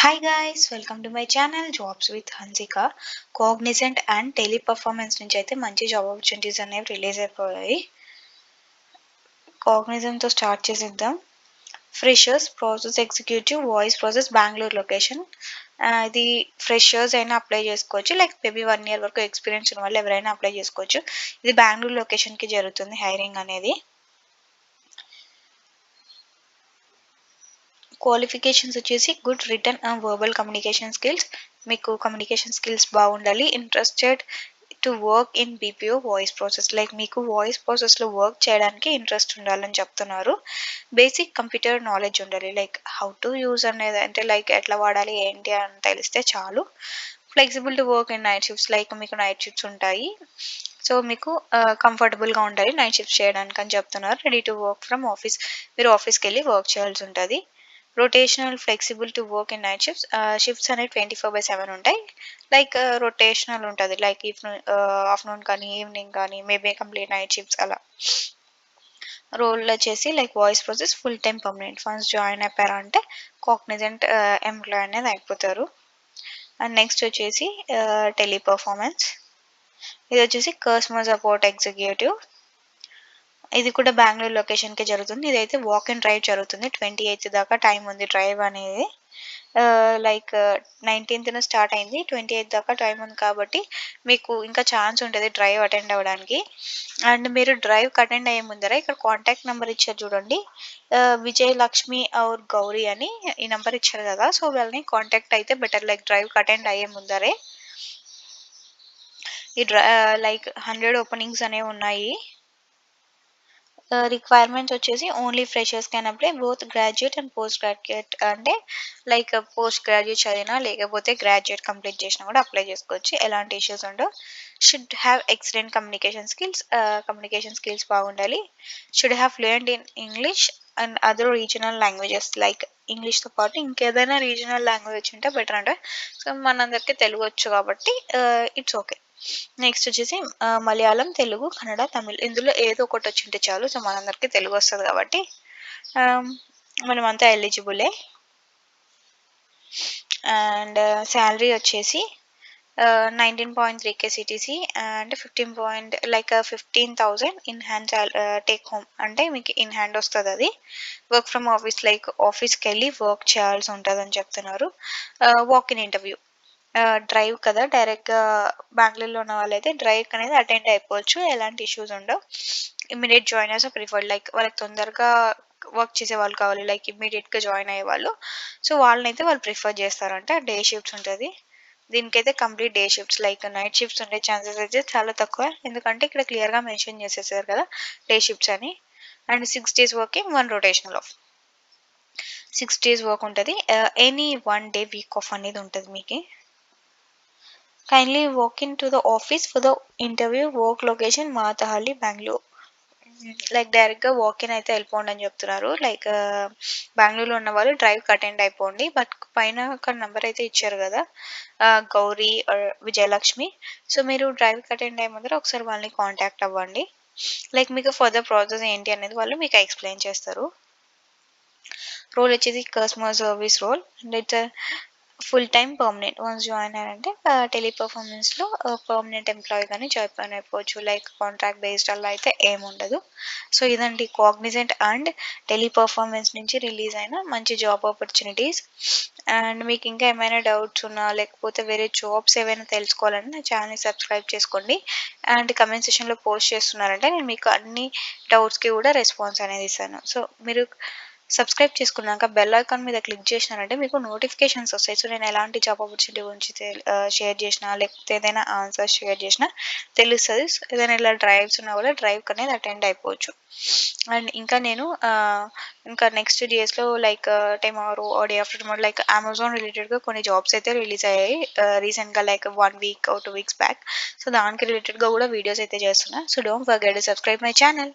Hi guys, welcome to my channel Jobs with Hansika. Cognizant and Teleperformance నుంచి అయితే మంచి job opportunities అనేవి release అయిపోయాయి. Cognizant తో స్టార్ట్ చేసేద్దాం. Freshers process executive voice process Bengaluru location. ఇది ఫ్రెషర్స్ అయినా అప్లై చేసుకోవచ్చు, లైక్ మేబీ 1 year వరకు ఎక్స్పీరియన్స్ ఉన్న వాళ్ళు ఎవరైనా అప్లై చేసుకోవచ్చు. ఇది బెంగళూరు లొకేషన్కి జరుగుతుంది హైరింగ్ అనేది. క్వాలిఫికేషన్స్ వచ్చేసి good return and verbal communication skills. మీకు కమ్యూనికేషన్ స్కిల్స్ బాగుండాలి. Interested to work in BPO voice process, like మీకు వాయిస్ ప్రాసెస్లో వర్క్ చేయడానికి ఇంట్రెస్ట్ ఉండాలని చెప్తున్నారు. బేసిక్ కంప్యూటర్ నాలెడ్జ్ ఉండాలి, లైక్ హౌ టు యూజ్ అనేది, అంటే లైక్ ఎట్లా వాడాలి ఏంటి అని తెలిస్తే చాలు. Flexible to work in night shifts, like మీకు నైట్ షిఫ్ట్స్ ఉంటాయి, సో మీకు కంఫర్టబుల్గా ఉండాలి నైట్ షిఫ్ట్స్ చేయడానికి అని చెప్తున్నారు. Ready to work from office, మీరు ఆఫీస్కి వెళ్ళి వర్క్ చేయాల్సి ఉంటుంది. Rotational flexible to work in night shifts, shifts అనేవి 24/7 ఉంటాయి. లైక్ రొటేషనల్ ఉంటుంది, లైక్ ఆఫ్టర్నూన్ కానీ ఈవినింగ్ కానీ మేబీ కంప్లీట్ నైట్ షిఫ్ట్స్ అలా. రోల్ వచ్చేసి like voice process full time permanent. Once join అయిపోయారంటే కాగ్నిజెంట్ ఎంప్లాయ్ అనేది అయిపోతారు. అండ్ నెక్స్ట్ వచ్చేసి టెలిపర్ఫార్మెన్స్, ఇది వచ్చేసి కస్టమర్ సపోర్ట్ ఎగ్జిక్యూటివ్. ఇది కూడా బెంగళూరు లొకేషన్కి జరుగుతుంది. ఇదైతే వాక్ అండ్ డ్రైవ్ జరుగుతుంది. 28th దాకా టైం ఉంది డ్రైవ్ అనేది. లైక్ 19th స్టార్ట్ అయింది, 28th దాకా టైం ఉంది కాబట్టి మీకు ఇంకా ఛాన్స్ ఉంటుంది డ్రైవ్ అటెండ్ అవ్వడానికి. అండ్ మీరు డ్రైవ్కి అటెండ్ అయ్యే ముందర ఇక్కడ కాంటాక్ట్ నెంబర్ ఇచ్చారు చూడండి, విజయలక్ష్మి ఔర్ గౌరీ అని ఈ నెంబర్ ఇచ్చారు కదా, సో వాళ్ళని కాంటాక్ట్ అయితే బెటర్, లైక్ డ్రైవ్కి అటెండ్ అయ్యే ముందరే. ఈ లైక్ 100 ఓపెనింగ్స్ అనేవి ఉన్నాయి. రిక్వైర్మెంట్స్ వచ్చేసి only freshers can apply, both graduate and post graduate, అంటే లైక్ పోస్ట్ గ్రాడ్యుయేట్ చదివినా లేకపోతే గ్రాడ్యుయేట్ కంప్లీట్ చేసినా కూడా అప్లై చేసుకోవచ్చు, ఎలాంటి ఇష్యూస్ ఉండవు. Should have excellent communication skills బాగుండాలి. Should have fluent in English and other regional languages, like ఇంగ్లీష్తో పాటు ఇంకేదైనా రీజనల్ లాంగ్వేజ్ ఉంటే బెటర్ అంటే, సో మనందరికీ తెలుగు వచ్చు కాబట్టి ఇట్స్ ఓకే. నెక్స్ట్ వచ్చేసి మలయాళం, తెలుగు, కన్నడ, తమిళ్, ఇందులో ఏదో ఒకటి వచ్చింటే చాలు, సో మనందరికీ తెలుగు వస్తుంది కాబట్టి మనమంతా ఎలిజిబులే. అండ్ శాలరీ వచ్చేసి 19.3K CTC and 15,000 in hand take home, అంటే మీకు ఇన్ హ్యాండ్ వస్తుంది అది. వర్క్ ఫ్రమ్ ఆఫీస్, లైక్ ఆఫీస్కి వెళ్ళి వర్క్ చేయాల్సి ఉంటుంది అని చెప్తున్నారు. వాక్ ఇన్ ఇంటర్వ్యూ, డ్రైవ్ కదా డైరెక్ట్గా బెంగళూరులో ఉన్న వాళ్ళైతే డ్రైవ్ అనేది అటెండ్ అయిపోవచ్చు, ఎలాంటి ఇష్యూస్ ఉండవు. ఇమీడియట్ జాయినర్స్ ప్రిఫర్డ్, లైక్ వాళ్ళకి తొందరగా వర్క్ చేసే వాళ్ళు కావాలి, లైక్ ఇమీడియట్గా జాయిన్ అయ్యే వాళ్ళు, సో వాళ్ళనైతే వాళ్ళు ప్రిఫర్ చేస్తారంటే డే షిఫ్ట్స్ ఉంటుంది. దీనికైతే complete day shifts, like night shifts ఉండే ఛాన్సెస్ అయితే చాలా తక్కువ, ఎందుకంటే ఇక్కడ క్లియర్గా మెన్షన్ చేసేసారు కదా డే షిఫ్ట్స్ అని. And 6 days working 1 rotational of, 6 days work ఉంటుంది. ఎనీ 1 day వీక్ ఆఫ్ అనేది ఉంటుంది మీకు. Kindly walk into the office for the interview. Work location Matahalli, Bangalore. Like డైరెక్ట్గా వాక్ ఇన్ అయితే వెళ్ళిపోండి అని చెప్తున్నారు. లైక్ బెంగళూరులో ఉన్న వాళ్ళు డ్రైవ్కి అటెండ్ అయిపోండి, బట్ పైన ఒక నెంబర్ అయితే ఇచ్చారు కదా, గౌరీ విజయలక్ష్మి, సో మీరు డ్రైవ్కి అటెండ్ అయ్యే ముందర ఒకసారి వాళ్ళని కాంటాక్ట్ అవ్వండి. లైక్ మీకు ఫర్దర్ ప్రాసెస్ ఏంటి అనేది వాళ్ళు మీకు ఎక్స్ప్లెయిన్ చేస్తారు. రోల్ వచ్చేసి customer service role, and it's full time permanent. Once join అయ్యారంటే టెలిపర్ఫార్మెన్స్లో పర్మనెంట్ ఎంప్లాయీ కానీ జాయిన్ అయిపోవచ్చు, లైక్ కాంట్రాక్ట్ బేస్డ్ అలా అయితే ఏముండదు. సో ఇదండి కాగ్నిజెంట్ అండ్ టెలిపర్ఫార్మెన్స్ నుంచి రిలీజ్ అయిన మంచి జాబ్ ఆపర్చునిటీస్. అండ్ మీకు ఇంకా ఏమైనా డౌట్స్ ఉన్నా లేకపోతే వేరే జాబ్స్ ఏవైనా తెలుసుకోవాలంటే నా ఛానల్ని సబ్స్క్రైబ్ చేసుకోండి. అండ్ కమెంట్ సెక్షన్లో పోస్ట్ చేస్తున్నారంటే నేను మీకు అన్ని డౌట్స్కి కూడా రెస్పాన్స్ అనేది ఇస్తాను. సో మీరు సబ్స్క్రైబ్ చేసుకున్నాక బెల్ ఐకాన్ మీద క్లిక్ చేసినారంటే మీకు నోటిఫికేషన్స్ వస్తాయి. సో నేను ఎలాంటి జాబ్ ఆపర్చునిటీ గురించి షేర్ చేసినా లేకపోతే ఏదైనా ఆన్సర్స్ షేర్ చేసినా తెలుస్తుంది. ఏదైనా ఇలా డ్రైవ్స్ ఉన్నా కూడా డ్రైవ్కి అనేది అటెండ్ అయిపోవచ్చు. అండ్ ఇంకా నేను ఇంకా నెక్స్ట్ డేస్లో like tomorrow or day after tomorrow like Amazon రిలేటెడ్గా కొన్ని జాబ్స్ అయితే రిలీజ్ అయ్యాయి రీసెంట్గా, like 1 week or 2 weeks back. So దానికి రిలేటెడ్గా కూడా వీడియోస్ అయితే చేస్తున్నా. So don't forget to subscribe my channel.